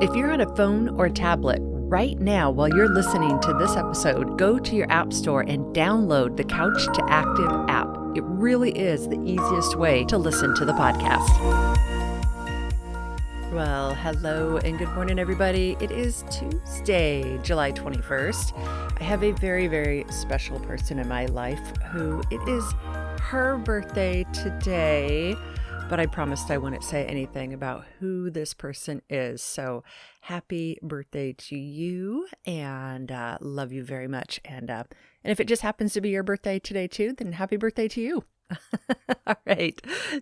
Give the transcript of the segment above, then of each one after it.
If you're on a phone or a tablet right now while you're listening to this episode, go to your app store and download the Couch to Active app. It really is the easiest way to listen to the podcast. Well, hello and good morning, everybody. It is Tuesday, July 21st. I have a very, very special person in my life who it is her birthday today, but I promised I wouldn't say anything about who this person is. So happy birthday to you, and love you very much. And if it just happens to be your birthday today too, then happy birthday to you. All right.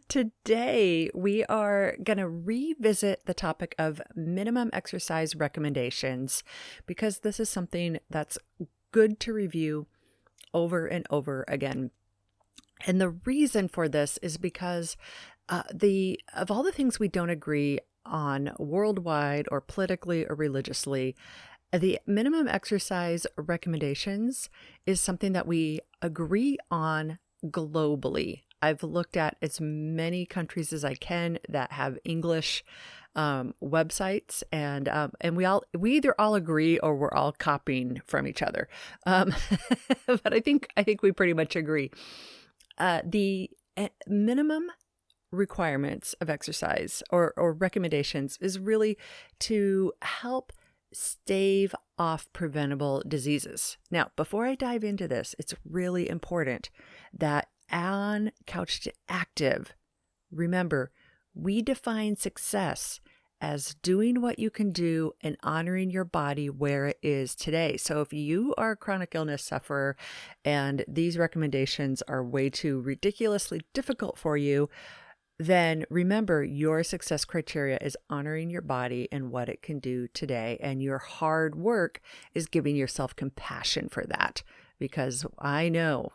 Today, we are going to revisit the topic of minimum exercise recommendations because this is something that's good to review over and over again. And the reason for this is because of all the things we don't agree on worldwide or politically or religiously, the minimum exercise recommendations is something that we agree on globally. I've looked at as many countries as I can that have English websites, and we either all agree or we're all copying from each other. But I think we pretty much agree. The minimum requirements of exercise or recommendations is really to help stave off preventable diseases. Now, before I dive into this, it's really important that on Couch to Active, remember, we define success as doing what you can do and honoring your body where it is today. So if you are a chronic illness sufferer and these recommendations are way too ridiculously difficult for you, then remember your success criteria is honoring your body and what it can do today. And your hard work is giving yourself compassion for that. Because I know,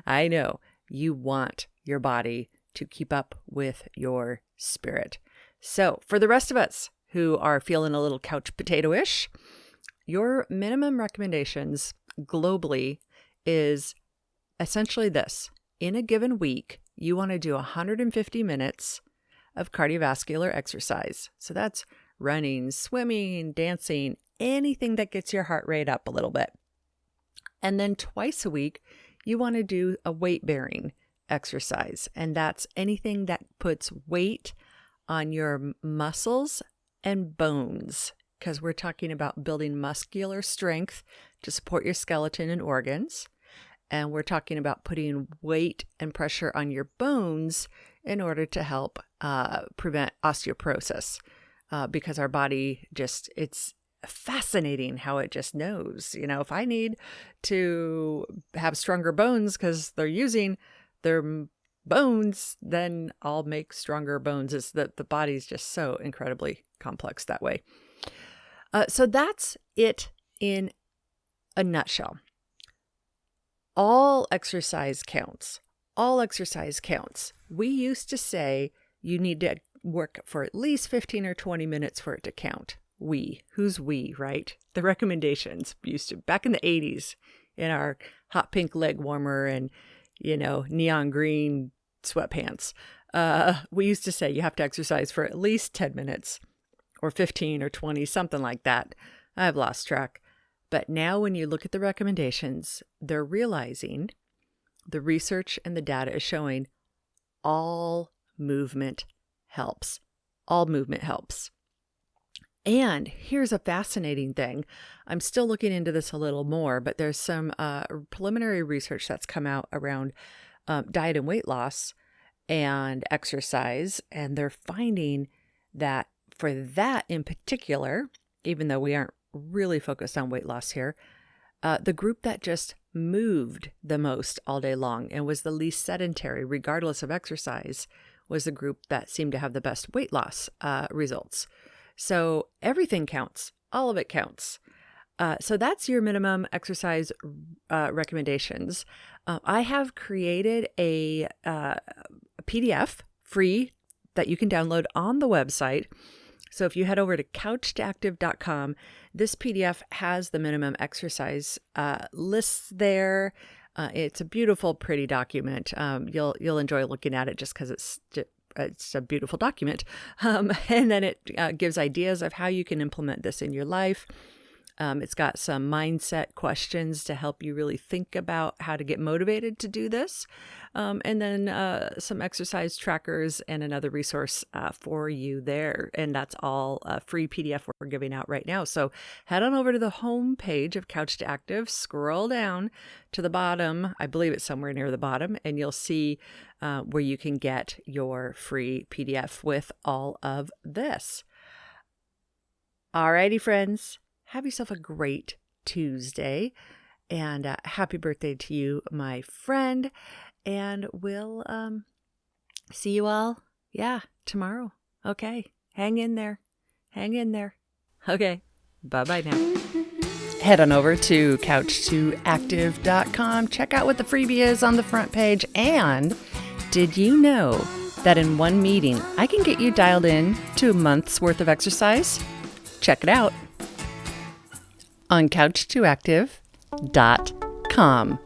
I know you want your body to keep up with your spirit. So for the rest of us who are feeling a little couch potato-ish, your minimum recommendations globally is essentially this. In a given week, you want to do 150 minutes of cardiovascular exercise. So that's running, swimming, dancing, anything that gets your heart rate up a little bit. And then twice a week, you want to do a weight-bearing exercise. And that's anything that puts weight on your muscles and bones, because we're talking about building muscular strength to support your skeleton and organs. And we're talking about putting weight and pressure on your bones in order to help prevent osteoporosis, because our body it's fascinating how it just knows, if I need to have stronger bones because they're using their bones, then I'll make stronger bones. It's that the body's just so incredibly complex that way. So that's it in a nutshell. All exercise counts. All exercise counts. We used to say you need to work for at least 15 or 20 minutes for it to count. Who's we, right? The recommendations used to, back in the 80s, in our hot pink leg warmer and, neon green sweatpants, we used to say you have to exercise for at least 10 minutes or 15 or 20, something like that. I've lost track. But now when you look at the recommendations, they're realizing the research and the data is showing all movement helps. All movement helps. And here's a fascinating thing. I'm still looking into this a little more, but there's some preliminary research that's come out around diet and weight loss and exercise. And they're finding that for that in particular, even though we aren't really focused on weight loss here, the group that just moved the most all day long and was the least sedentary, regardless of exercise, was the group that seemed to have the best weight loss results. So everything counts. All of it counts. So that's your minimum exercise recommendations. I have created a PDF free that you can download on the website. So if you head over to couchtoactive.com, this PDF has the minimum exercise lists there. It's a beautiful, pretty document. You'll enjoy looking at it just because it's it's a beautiful document. And then it gives ideas of how you can implement this in your life. It's got some mindset questions to help you really think about how to get motivated to do this. And then some exercise trackers and another resource for you there. And that's all a free PDF we're giving out right now. So head on over to the home page of Couch to Active, scroll down to the bottom. I believe it's somewhere near the bottom, and you'll see where you can get your free PDF with all of this. Alrighty, friends. Have yourself a great Tuesday, and happy birthday to you, my friend. And we'll see you all, tomorrow. Okay, hang in there. Okay, bye-bye now. Head on over to couch2active.com. Check out what the freebie is on the front page. And did you know that in one meeting, I can get you dialed in to a month's worth of exercise? Check it out on couch2active.com.